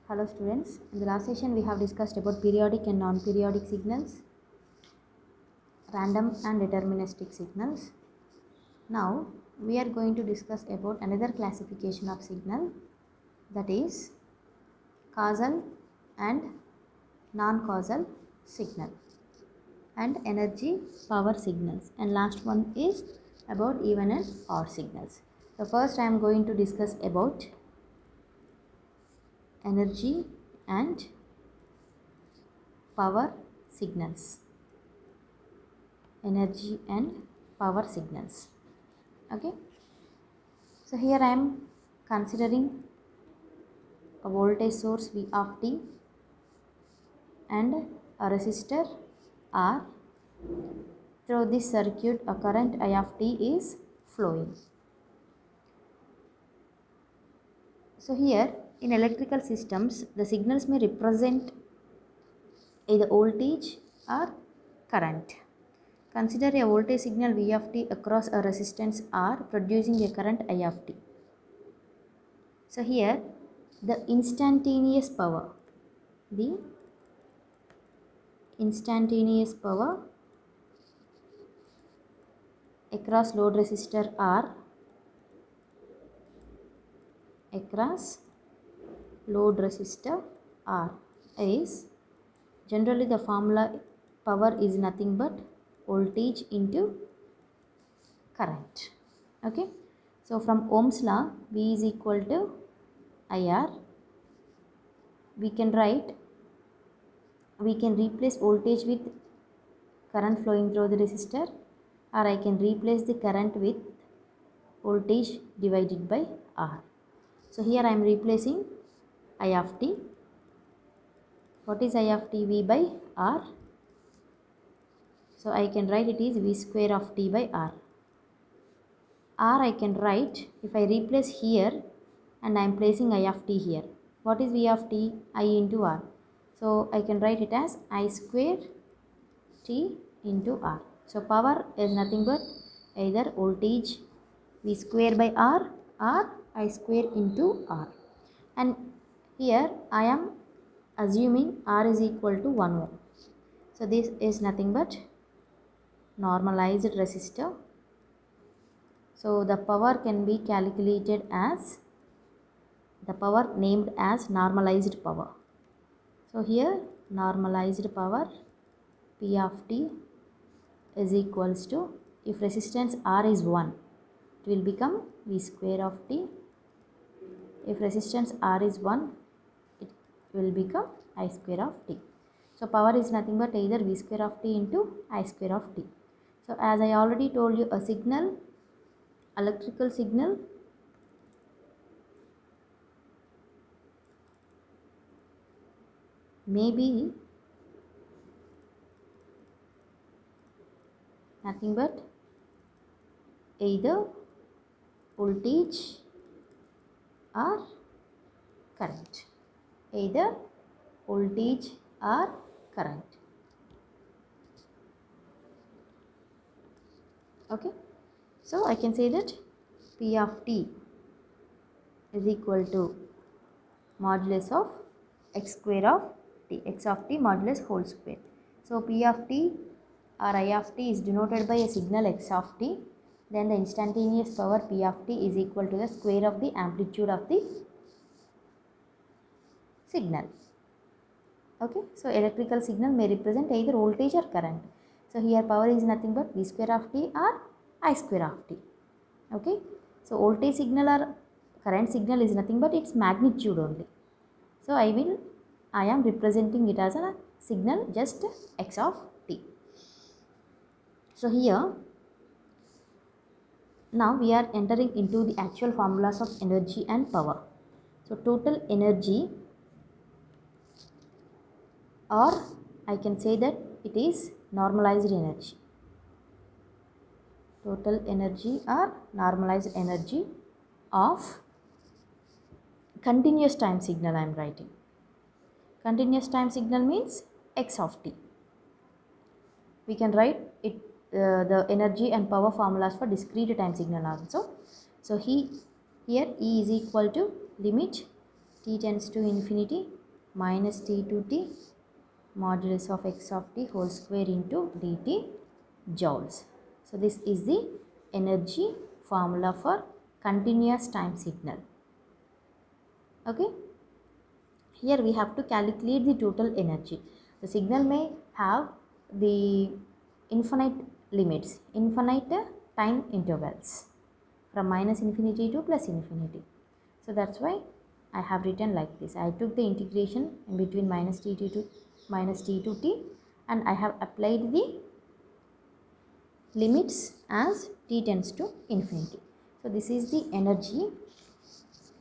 Hello students, in the last session we have discussed about periodic and non-periodic signals, random and deterministic signals. Now we are going to discuss about another classification of signal, that is causal and non-causal signal, and energy power signals, and last one is about even and odd signals. So first I am going to discuss about energy and power signals. Energy and power signals. Okay, so here I am considering a voltage source V of t and a resistor R. Through this circuit a current I of t is flowing. So here in electrical systems the signals may represent either voltage or current. Consider a voltage signal V of t across a resistance R producing a current I of t. So here the instantaneous power across load resistor R is generally the formula power is nothing but voltage into current. Okay, so from Ohm's law V is equal to IR. We can replace voltage with current flowing through the resistor, or I can replace the current with voltage divided by R. So here I am replacing I of t. What is I of t? V by R. So I can write it is V square of t by R. R I can write, if I replace here and I am placing I of t here. What is V of t? I into R. So I can write it as I square t into R. So power is nothing but either voltage V square by R or I square into R. And here I am assuming R is equal to 1 ohm. So this is nothing but normalized resistor. So the power can be calculated as the power named as normalized power. So here normalized power P of t is equals to, if resistance R is 1, it will become V square of t. If resistance R is 1, it will become I square of t. So power is nothing but either V square of t into I square of t. So as I already told you, a signal, electrical signal, may be nothing but either voltage or current. Either voltage or current. Okay, so I can say that P of t is equal to modulus of x square of t, x of t modulus whole square. So P of t or I of t is denoted by a signal x of t. Then the instantaneous power P of t is equal to the square of the amplitude of the signal. Okay, so electrical signal may represent either voltage or current. So here power is nothing but V square of t or I square of t. Okay, so voltage signal or current signal is nothing but its magnitude only. So I am representing it as a signal just x of t. So here now we are entering into the actual formulas of energy and power. So total energy, or I can say that it is normalized energy. Total energy or normalized energy of continuous time signal I am writing. Continuous time signal means x of t. We can write it the energy and power formulas for discrete time signal also. So here E is equal to limit t tends to infinity minus t to t modulus of x of t whole square into dt joules. So this is the energy formula for continuous time signal. Okay. Here we have to calculate the total energy. The signal may have the infinite limits, infinite time intervals from minus infinity to plus infinity. So that's why I have written like this. I took the integration in between minus t to t and I have applied the limits as t tends to infinity. So this is the energy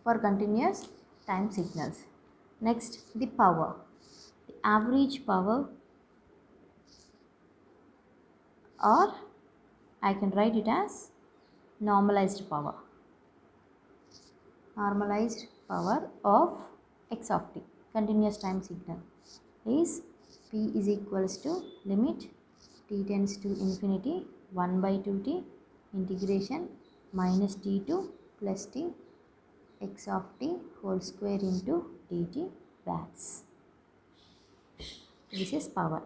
for continuous time signals. Next, the power. The average power, or I can write it as normalized power. Normalized power of x of t, continuous time signal, is P is equals to limit t tends to infinity 1 by 2t integration minus t to plus t x of t whole square into dt watts. This is power.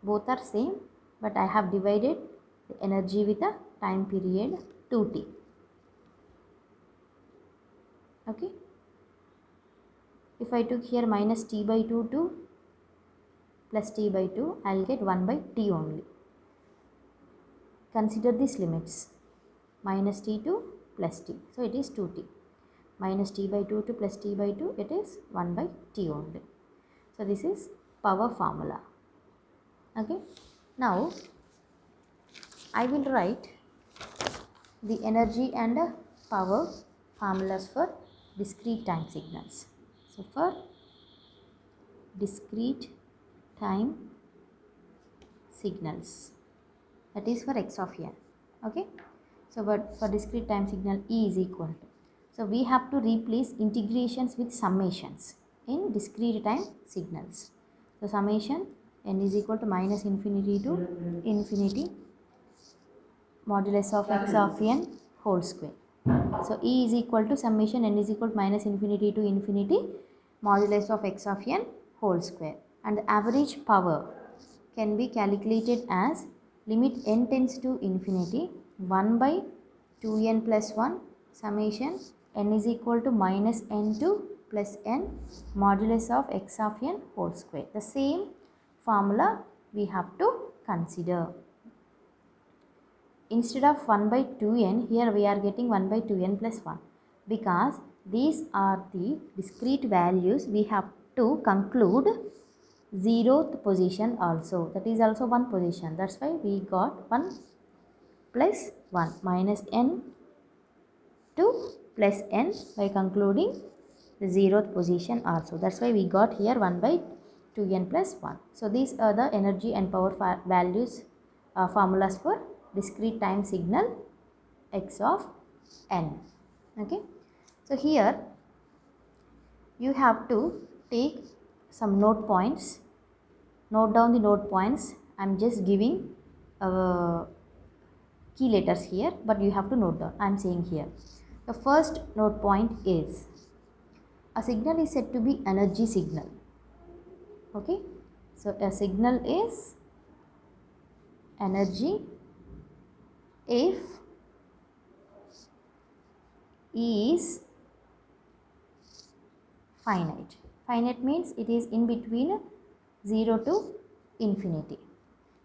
Both are same, but I have divided the energy with a time period 2t. Okay. If I took here minus t by 2 to plus t by 2, I will get 1 by t only. Consider these limits, minus t to plus t, so it is 2t. Minus t by 2 to plus t by 2, it is 1 by t only. So this is power formula. Okay. Now I will write the energy and power formulas for discrete time signals. So for discrete time signals, that is for x of n. Okay. So but for discrete time signal, E is equal to, so we have to replace integrations with summations in discrete time signals. So summation n is equal to minus infinity to infinity modulus of x of n whole square. So E is equal to summation n is equal to minus infinity to infinity modulus of x of n whole square, and the average power can be calculated as limit n tends to infinity 1 by 2n plus 1 summation n is equal to minus n to plus n modulus of x of n whole square. The same formula we have to consider. Instead of 1 by 2n, here we are getting 1 by 2n plus 1, because these are the discrete values. We have to conclude 0th position also, that is also one position. That's why we got 1 plus 1 minus n to plus n by concluding the 0th position also. That's why we got here 1 by 2n plus 1. So these are the energy and power values, formulas for discrete time signal x of n. Okay. So here you have to take some note points. Note down the note points. I am just giving key letters here, but you have to note down. I am saying here. The first note point is, a signal is said to be energy signal. Okay. So a signal is energy if E is finite. Finite means it is in between 0 to infinity.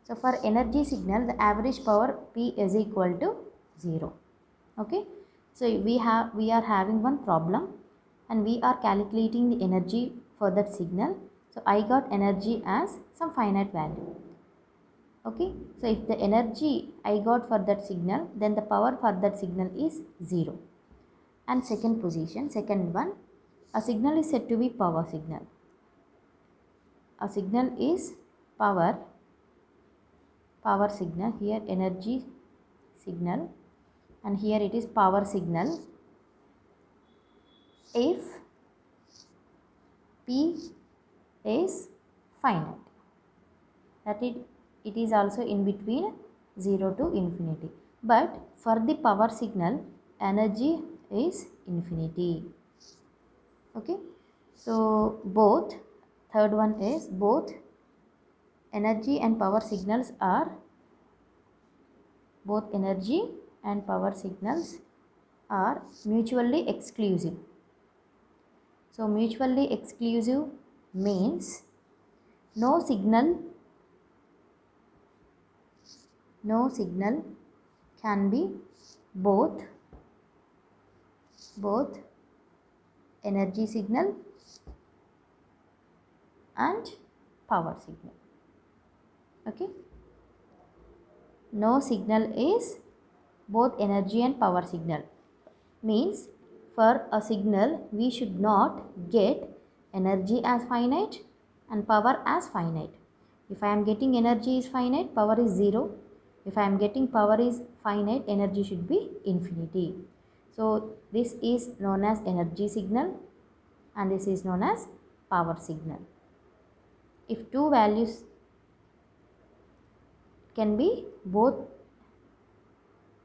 So for energy signal, the average power P is equal to 0. Okay. So we are having one problem and we are calculating the energy for that signal. So I got energy as some finite value. Okay. So if the energy I got for that signal, then the power for that signal is 0. And second one, a signal is said to be power signal. A signal is power signal, here energy signal, and here it is power signal if P is finite, that it is also in between 0 to infinity. But for the power signal, energy is infinity. Okay. So both, third one is both energy and power signals are mutually exclusive. So mutually exclusive means no signal can be both energy signal and power signal. Okay, no signal is both energy and power signal means for a signal we should not get energy as finite and power as finite. If I am getting energy is finite, power is 0. If I am getting power is finite, energy should be infinity. So this is known as energy signal and this is known as power signal. If two values can be both,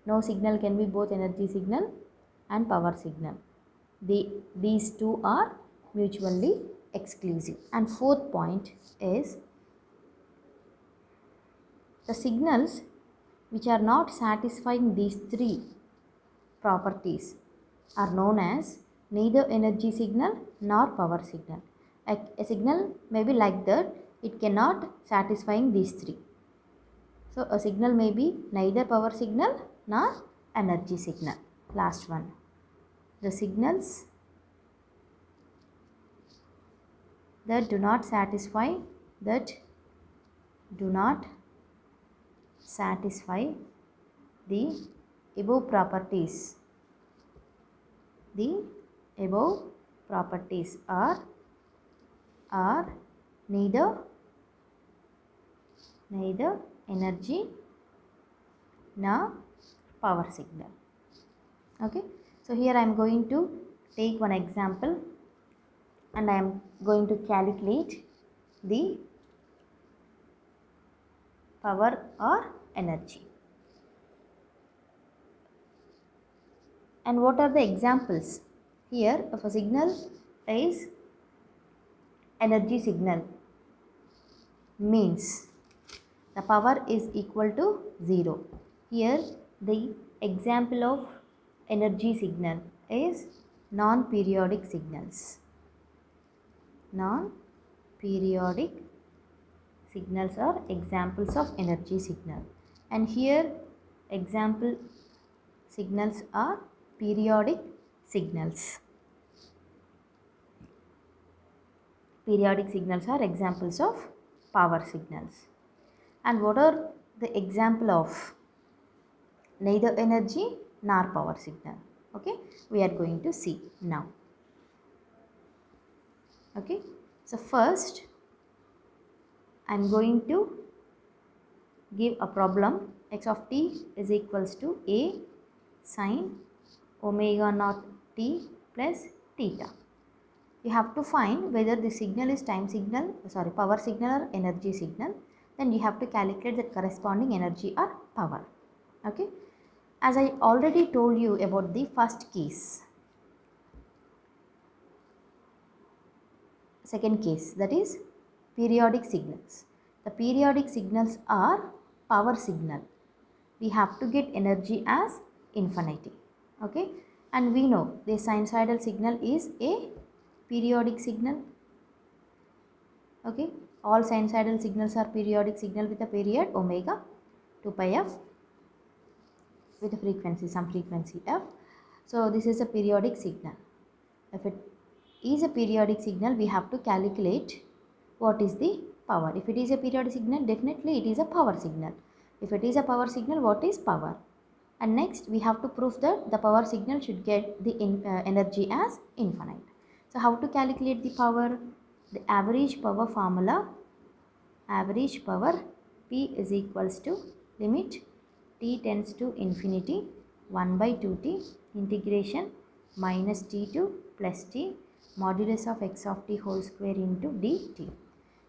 no signal can be both energy signal and power signal. These two are mutually exclusive. And fourth point is the signals which are not satisfying these three properties are known as neither energy signal nor power signal. A signal may be like that, it cannot satisfying these three. So a signal may be neither power signal nor energy signal. Last one. The signals that do not satisfy the above properties. The above properties are neither energy nor power signal. Okay, so here I am going to take one example and I am going to calculate the power or energy. And what are the examples? Here if a signal is energy signal means the power is equal to 0. Here the example of energy signal is non-periodic signals. Non-periodic signals are examples of energy signal, and here example signals are periodic signals. Periodic signals are examples of power signals. And what are the example of neither energy nor power signal? Okay, we are going to see now. Okay, so first I am going to give a problem. X of t is equals to a sine omega naught t plus theta. You have to find whether the signal is power signal or energy signal. Then you have to calculate the corresponding energy or power. Okay, as I already told you about the first case, second case, that is periodic signals. The periodic signals are power signal. We have to get energy as infinity. Okay, and we know the sinusoidal signal is a periodic signal. Okay, all sinusoidal signals are periodic signal with a period omega 2 pi f with a frequency, some frequency f. So this is a periodic signal. If it is a periodic signal, we have to calculate what is the power. If it is a periodic signal, definitely it is a power signal. If it is a power signal, what is power? And next we have to prove that the power signal should get the energy as infinite. So how to calculate the power? The average power formula, average power P is equals to limit t tends to infinity 1 by 2t integration minus t to plus t modulus of x of t whole square into dt.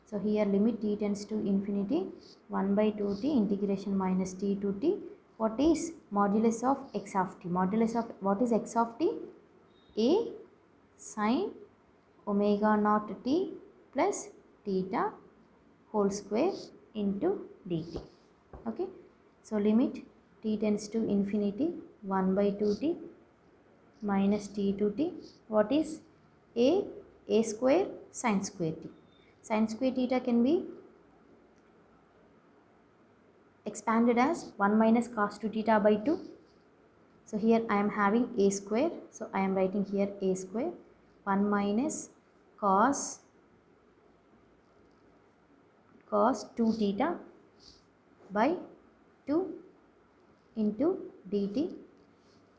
So here limit t tends to infinity 1 by 2t integration minus t to t. What is modulus of x of t? Modulus of what is x of t? A sine omega naught t plus theta whole square into dt. Okay, so limit t tends to infinity 1 by 2t minus t to t. What is a square sin square t. Sin square theta can be expanded as 1 minus cos 2 theta by 2. So here I am having a square, so I am writing here a square 1 minus cos 2 theta by 2 into dt.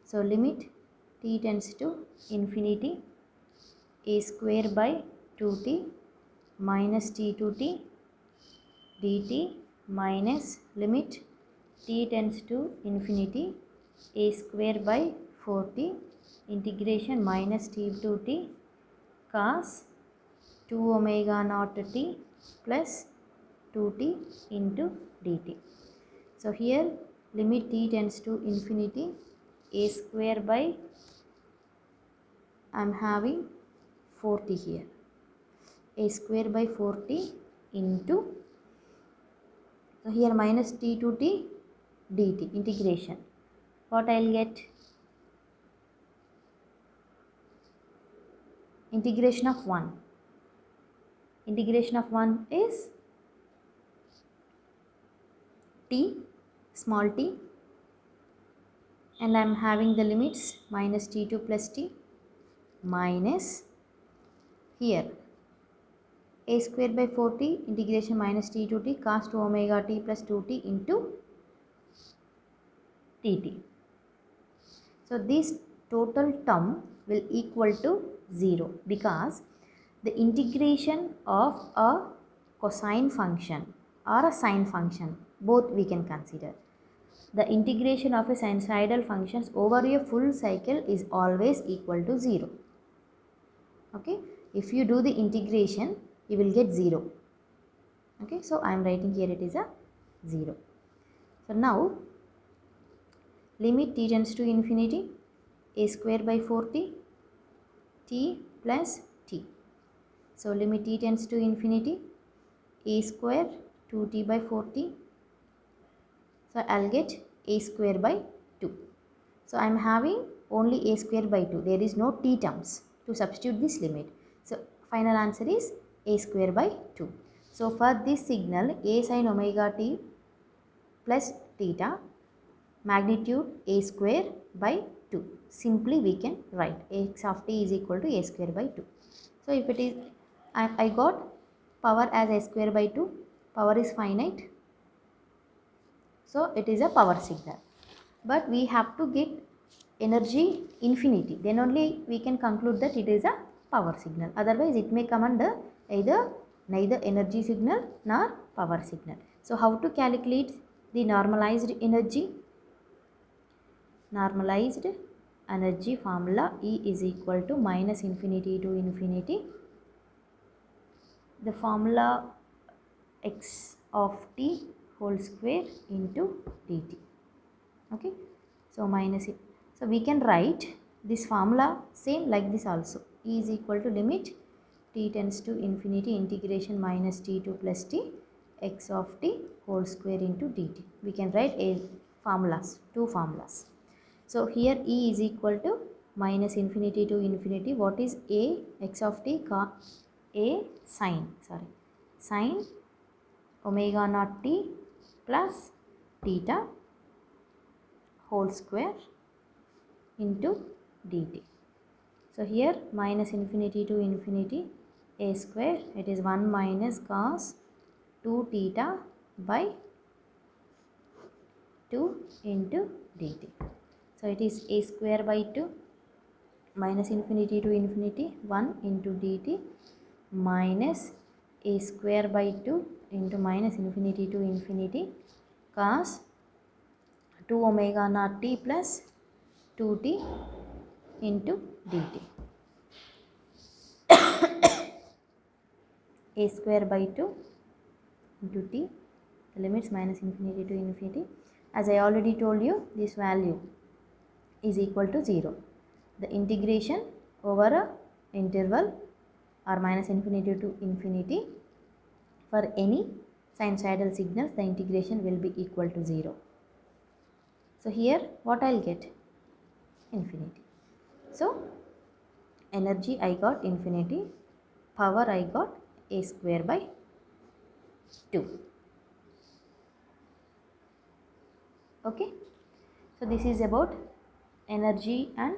So limit t tends to infinity a square by 2t minus t to t dt minus limit t tends to infinity a square by 4t integration minus t to t cos 2 omega naught t plus 2t into dt. So here limit t tends to infinity a square by, I am having 4t here, a square by 4t into, so here minus t to t dt integration. What I will get? Integration of 1. Integration of 1 is t, small t, and I am having the limits minus t2 plus t minus here a square by 4t integration minus t to t cos 2 omega t plus 2t into dt. So this total term will equal to 0 because the integration of a cosine function or a sine function, both we can consider. The integration of a sinusoidal functions over a full cycle is always equal to 0. Okay, if you do the integration, you will get 0. Okay, so I am writing here it is a 0. So now limit t tends to infinity a square by 4t t plus t. So limit t tends to infinity a square 2t by 4t. So I'll get a square by 2. So I am having only a square by 2. There is no t terms to substitute this limit. So final answer is a square by 2. So for this signal a sin omega t plus theta magnitude a square by 2. Simply we can write x of t is equal to a square by 2. So if it is, I got power as a square by 2, power is finite. So it is a power signal. But we have to get energy infinity, then only we can conclude that it is a power signal. Otherwise it may come under neither energy signal nor power signal. So how to calculate the normalized energy? Normalized energy formula E is equal to minus infinity to infinity. The formula x of t whole square into dt. Okay, so minus it. So we can write this formula same like this also. E is equal to limit t tends to infinity integration minus t2 plus t x of t whole square into dt. We can write a formulas, two formulas. So here E is equal to minus infinity to infinity. What is a x of t? A sine omega naught t plus theta whole square into dt. So here minus infinity to infinity a square, it is 1 minus cos 2 theta by 2 into dt. So it is a square by 2 minus infinity to infinity 1 into dt minus a square by 2 into minus infinity to infinity cos 2 omega naught t plus 2t into dt. A square by 2 into t, the limits minus infinity to infinity. As I already told you, this value is equal to 0. The integration over a interval or minus infinity to infinity, for any sinusoidal signals the integration will be equal to 0. So here what I'll get? Infinity. So energy I got infinity, power I got a square by 2. Okay. So this is about energy and